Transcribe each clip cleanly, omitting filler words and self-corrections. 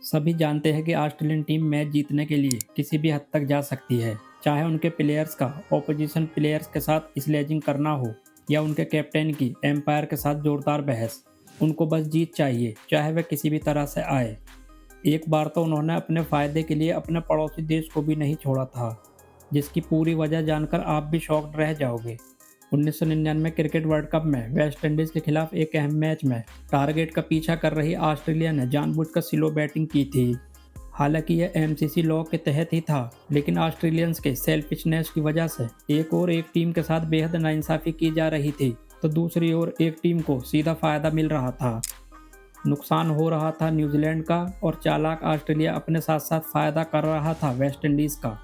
सभी जानते हैं कि ऑस्ट्रेलियन टीम मैच जीतने के लिए किसी भी हद तक जा सकती है, चाहे उनके प्लेयर्स का ऑपोजिशन प्लेयर्स के साथ स्लेजिंग करना हो या उनके कैप्टन की एम्पायर के साथ जोरदार बहस। उनको बस जीत चाहिए, चाहे वह किसी भी तरह से आए। एक बार तो उन्होंने अपने फ़ायदे के लिए अपने पड़ोसी देश को भी नहीं छोड़ा था, जिसकी पूरी वजह जानकर आप भी शॉक्ड रह जाओगे। 1999 क्रिकेट वर्ल्ड कप में वेस्ट इंडीज़ के खिलाफ एक अहम मैच में टारगेट का पीछा कर रही ऑस्ट्रेलिया ने जानबूझकर स्लो बैटिंग की थी। हालांकि यह एमसीसी लॉ के तहत ही था, लेकिन ऑस्ट्रेलियंस के सेल्फिशनेस की वजह से एक टीम के साथ बेहद नाइंसाफ़ी की जा रही थी, तो दूसरी ओर एक टीम को सीधा फ़ायदा मिल रहा था। नुकसान हो रहा था न्यूजीलैंड का और चालाक ऑस्ट्रेलिया अपने साथ साथ फ़ायदा कर रहा था वेस्ट इंडीज़ का।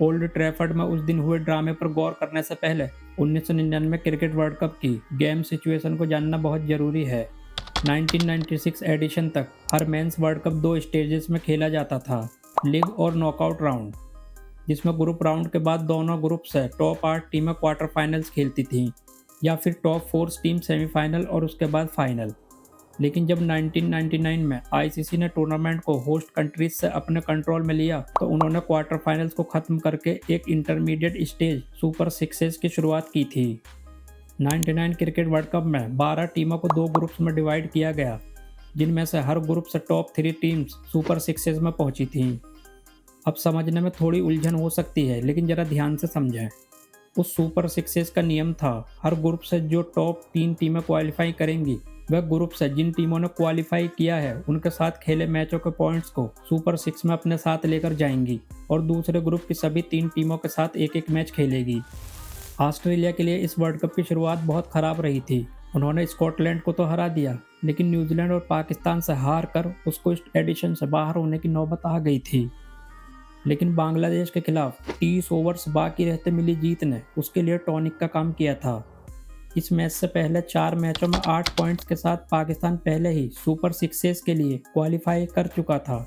ओल्ड ट्रैफर्ड में उस दिन हुए ड्रामे पर गौर करने से पहले 1999 क्रिकेट वर्ल्ड कप की गेम सिचुएशन को जानना बहुत ज़रूरी है। 1996 एडिशन तक हर मेंस वर्ल्ड कप दो स्टेजेस में खेला जाता था, लीग और नॉकआउट राउंड, जिसमें ग्रुप राउंड के बाद दोनों ग्रुप से टॉप 8 टीमें क्वार्टर फाइनल्स खेलती थीं या फिर टॉप 4 टीम सेमीफाइनल और उसके बाद फाइनल। लेकिन जब 1999 में आईसीसी ने टूर्नामेंट को होस्ट कंट्रीज से अपने कंट्रोल में लिया, तो उन्होंने क्वार्टर फाइनल्स को ख़त्म करके एक इंटरमीडिएट स्टेज सुपर सिक्सेस की शुरुआत की थी। 99 क्रिकेट वर्ल्ड कप में 12 टीमों को दो ग्रुप्स में डिवाइड किया गया, जिनमें से हर ग्रुप से टॉप 3 टीम्स सुपर सिक्सेस में पहुंची थीं। अब समझने में थोड़ी उलझन हो सकती है, लेकिन ज़रा ध्यान से समझें। उस सुपर सिक्सेस का नियम था, हर ग्रुप से जो टॉप 3 टीमें क्वालिफाई करेंगी, वह ग्रुप से जिन टीमों ने क्वालिफाई किया है उनके साथ खेले मैचों के पॉइंट्स को सुपर 6 में अपने साथ लेकर जाएंगी और दूसरे ग्रुप की सभी 3 टीमों के साथ एक एक मैच खेलेगी। ऑस्ट्रेलिया के लिए इस वर्ल्ड कप की शुरुआत बहुत ख़राब रही थी। उन्होंने स्कॉटलैंड को तो हरा दिया, लेकिन न्यूजीलैंड और पाकिस्तान से हार कर उसको इस एडिशन से बाहर होने की नौबत आ गई थी। लेकिन बांग्लादेश के खिलाफ 30 ओवर्स बाकी रहते मिली जीत ने उसके लिए टॉनिक का काम किया था। इस मैच से पहले 4 मैचों में 8 पॉइंट्स के साथ पाकिस्तान पहले ही सुपर सिक्सेस के लिए क्वालिफाई कर चुका था।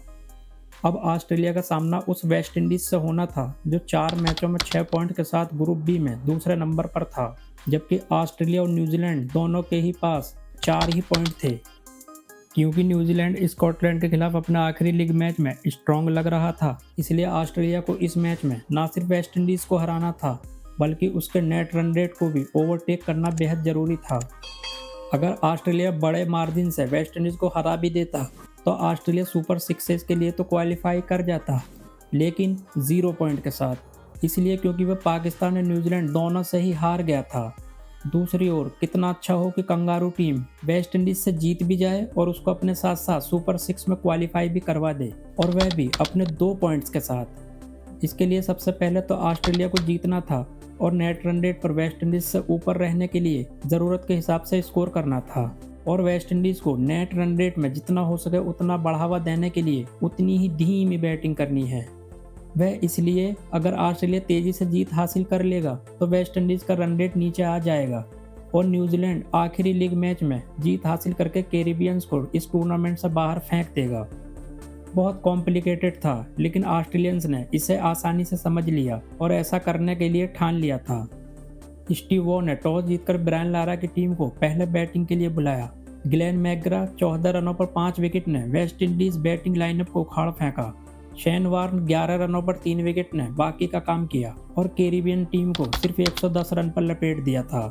अब ऑस्ट्रेलिया का सामना उस वेस्ट इंडीज से होना था जो 4 मैचों में 6 पॉइंट के साथ ग्रुप बी में दूसरे नंबर पर था, जबकि ऑस्ट्रेलिया और न्यूजीलैंड दोनों के ही पास 4 ही पॉइंट थे। क्योंकि न्यूजीलैंड स्कॉटलैंड के खिलाफ अपना आखिरी लीग मैच में स्ट्रॉन्ग लग रहा था, इसलिए ऑस्ट्रेलिया को इस मैच में न सिर्फ वेस्ट इंडीज़ को हराना था, बल्कि उसके नेट रन रेट को भी ओवरटेक करना बेहद ज़रूरी था। अगर ऑस्ट्रेलिया बड़े मार्जिन से वेस्ट इंडीज़ को हरा भी देता, तो ऑस्ट्रेलिया सुपर सिक्सेस के लिए तो क्वालिफाई कर जाता, लेकिन 0 पॉइंट के साथ, इसलिए क्योंकि वह पाकिस्तान और न्यूजीलैंड दोनों से ही हार गया था। दूसरी ओर कितना अच्छा हो कि कंगारू टीम वेस्ट इंडीज़ से जीत भी जाए और उसको अपने साथ साथ सुपर 6 में क्वालिफाई भी करवा दे, और वह भी अपने 2 पॉइंट्स के साथ। इसके लिए सबसे पहले तो ऑस्ट्रेलिया को जीतना था और नेट रन रेट पर वेस्ट इंडीज़ से ऊपर रहने के लिए ज़रूरत के हिसाब से स्कोर करना था, और वेस्ट इंडीज़ को नेट रन रेट में जितना हो सके उतना बढ़ावा देने के लिए उतनी ही धीमी बैटिंग करनी है। वह इसलिए अगर ऑस्ट्रेलिया तेज़ी से जीत हासिल कर लेगा तो वेस्ट इंडीज़ का रन रेट नीचे आ जाएगा और न्यूजीलैंड आखिरी लीग मैच में जीत हासिल करके कैरिबियंस को इस टूर्नामेंट से बाहर फेंक देगा। बहुत कॉम्प्लिकेटेड था, लेकिन ऑस्ट्रेलियंस ने इसे आसानी से समझ लिया और ऐसा करने के लिए ठान लिया था। स्टीव वॉ ने टॉस जीतकर ब्रायन लारा की टीम को पहले बैटिंग के लिए बुलाया। ग्लेन मैकग्रा 14 रनों पर 5 विकेट ने वेस्ट इंडीज़ बैटिंग लाइनअप को उखाड़ फेंका। शेन वार्न 11 रनों पर 3 विकेट ने बाकी का काम किया और कैरिबियन टीम को सिर्फ 110 रन पर लपेट दिया था।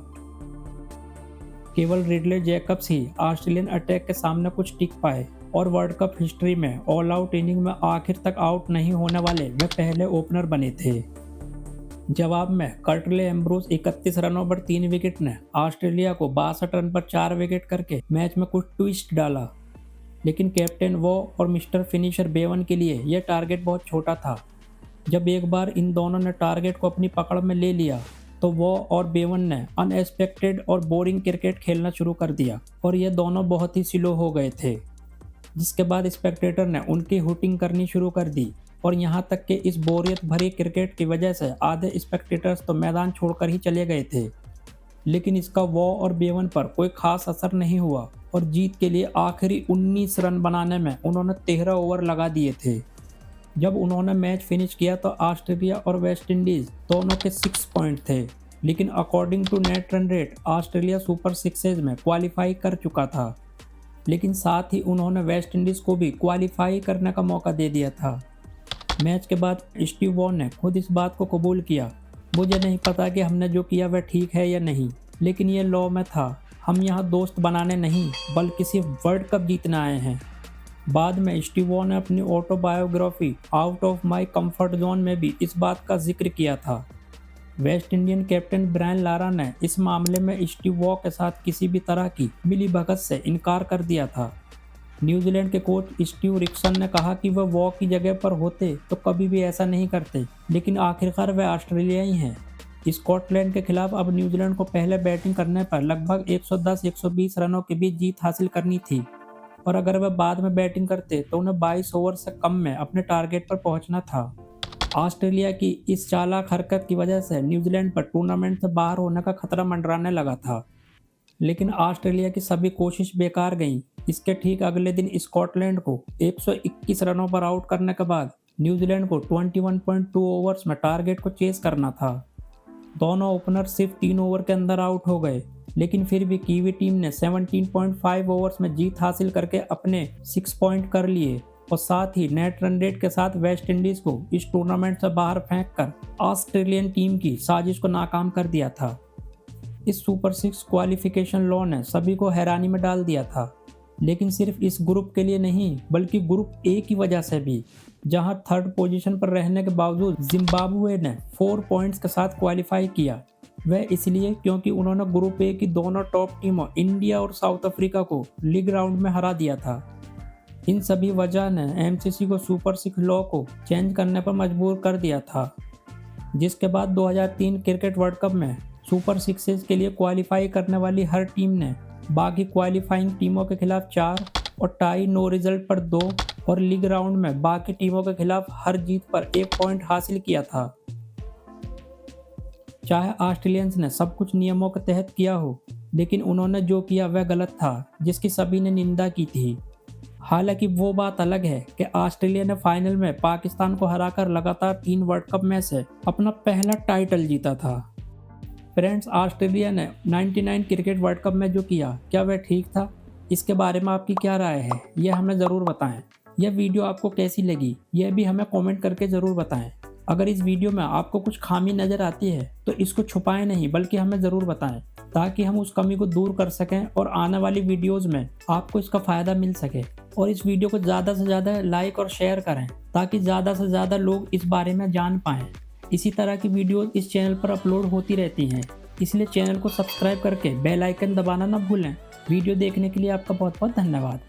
केवल रिडले जैकब्स ही ऑस्ट्रेलियन अटैक के सामने कुछ टिक पाए और वर्ल्ड कप हिस्ट्री में ऑल आउट इनिंग में आखिर तक आउट नहीं होने वाले वे पहले ओपनर बने थे। जवाब में कर्टले एम्ब्रोस 31 रनों पर 3 विकेट ने ऑस्ट्रेलिया को 62 रन पर 4 विकेट करके मैच में कुछ ट्विस्ट डाला, लेकिन कैप्टन वो और मिस्टर फिनिशर बेवन के लिए यह टारगेट बहुत छोटा था। जब एक बार इन दोनों ने टारगेट को अपनी पकड़ में ले लिया, तो वो और बेवन ने अनएक्सपेक्टेड और बोरिंग क्रिकेट खेलना शुरू कर दिया और ये दोनों बहुत ही स्लो हो गए थे, जिसके बाद स्पेक्टेटर ने उनकी हुटिंग करनी शुरू कर दी और यहाँ तक कि इस बोरियत भरी क्रिकेट की वजह से आधे स्पेक्टेटर्स तो मैदान छोड़कर ही चले गए थे। लेकिन इसका वॉ और बेवन पर कोई खास असर नहीं हुआ और जीत के लिए आखिरी 19 रन बनाने में उन्होंने 13 ओवर लगा दिए थे। जब उन्होंने मैच फिनिश किया तो ऑस्ट्रेलिया और वेस्ट इंडीज़ दोनों के 6 पॉइंट थे, लेकिन according to net run rate Australia super sixes में क्वालिफाई कर चुका था। लेकिन साथ ही उन्होंने वेस्ट इंडीज़ को भी क्वालिफाई करने का मौका दे दिया था। मैच के बाद स्टीव वॉ ने खुद इस बात को कबूल किया, मुझे नहीं पता कि हमने जो किया वह ठीक है या नहीं, लेकिन ये लॉ में था। हम यहाँ दोस्त बनाने नहीं बल्कि सिर्फ वर्ल्ड कप जीतने आए हैं। बाद में स्टीव वॉ ने अपनी autobiography out of my comfort zone में भी इस बात का जिक्र किया था। West Indian captain Brian Lara ने इस मामले में स्टीव वॉ के साथ किसी भी तरह की मिलीभगत से इनकार कर दिया था। न्यूजीलैंड के कोच स्टीव रिक्सन ने कहा कि वह वॉ की जगह पर होते तो कभी भी ऐसा नहीं करते, लेकिन आखिरकार वह ऑस्ट्रेलियाई हैं। स्कॉटलैंड के खिलाफ अब न्यूजीलैंड को पहले बैटिंग करने पर लगभग 110-120 रनों के बीच जीत हासिल करनी थी, और अगर वह बाद में बैटिंग करते तो उन्हें 22 ओवर से कम में अपने टारगेट पर पहुंचना था। ऑस्ट्रेलिया की इस चालाक हरकत की वजह से न्यूजीलैंड पर टूर्नामेंट से बाहर होने का खतरा मंडराने लगा था, लेकिन ऑस्ट्रेलिया की सभी कोशिश बेकार गईं। इसके ठीक अगले दिन स्कॉटलैंड को 121 रनों पर आउट करने के बाद न्यूजीलैंड को 21.2 ओवर्स में टारगेट को चेस करना था। दोनों ओपनर सिर्फ 3 ओवर के अंदर आउट हो गए, लेकिन फिर भी कीवी टीम ने 17.5 ओवर्स में जीत हासिल करके अपने 6 पॉइंट कर लिए और साथ ही नेट रन रेट के साथ वेस्ट इंडीज को इस टूर्नामेंट से बाहर फेंककर ऑस्ट्रेलियन टीम की साजिश को नाकाम कर दिया था। इस सुपर 6 क्वालिफिकेशन लॉ ने सभी को हैरानी में डाल दिया था, लेकिन सिर्फ इस ग्रुप के लिए नहीं बल्कि ग्रुप ए की वजह से भी, जहां थर्ड पोजीशन पर रहने के बावजूद जिम्बाब्वे ने 4 पॉइंट्स के साथ क्वालिफाई किया। वह इसलिए क्योंकि उन्होंने ग्रुप ए की दोनों टॉप टीमों इंडिया और साउथ अफ्रीका को लीग राउंड में हरा दिया था। इन सभी वजह ने एमसीसी को सुपर 6 लॉ को चेंज करने पर मजबूर कर दिया था, जिसके बाद 2003 क्रिकेट वर्ल्ड कप में सुपर 6 के लिए क्वालिफाई करने वाली हर टीम ने बाकी क्वालिफाइंग टीमों के खिलाफ 4 और टाई नो रिजल्ट पर 2 और लीग राउंड में बाकी टीमों के खिलाफ हर जीत पर 1 पॉइंट हासिल किया था। चाहे ऑस्ट्रेलियंस ने सब कुछ नियमों के तहत किया हो, लेकिन उन्होंने जो किया वह गलत था, जिसकी सभी ने निंदा की थी। हालांकि वो बात अलग है कि ऑस्ट्रेलिया ने फाइनल में पाकिस्तान को हराकर लगातार 3 वर्ल्ड कप में से अपना पहला टाइटल जीता था। फ्रेंड्स, ऑस्ट्रेलिया ने 99 क्रिकेट वर्ल्ड कप में जो किया, क्या वह ठीक था? इसके बारे में आपकी क्या राय है, यह हमें ज़रूर बताएं। यह वीडियो आपको कैसी लगी, यह भी हमें कमेंट करके ज़रूर बताएं। अगर इस वीडियो में आपको कुछ खामी नज़र आती है तो इसको छुपाएं नहीं बल्कि हमें ज़रूर बताएं, ताकि हम उस कमी को दूर कर सकें और आने वाली वीडियोज़ में आपको इसका फ़ायदा मिल सके। और इस वीडियो को ज़्यादा से ज़्यादा लाइक और शेयर करें, ताकि ज़्यादा से ज़्यादा लोग इस बारे में जान पाएँ। इसी तरह की वीडियो इस चैनल पर अपलोड होती रहती हैं, इसलिए चैनल को सब्सक्राइब करके बेल आइकन दबाना ना भूलें। वीडियो देखने के लिए आपका बहुत बहुत धन्यवाद।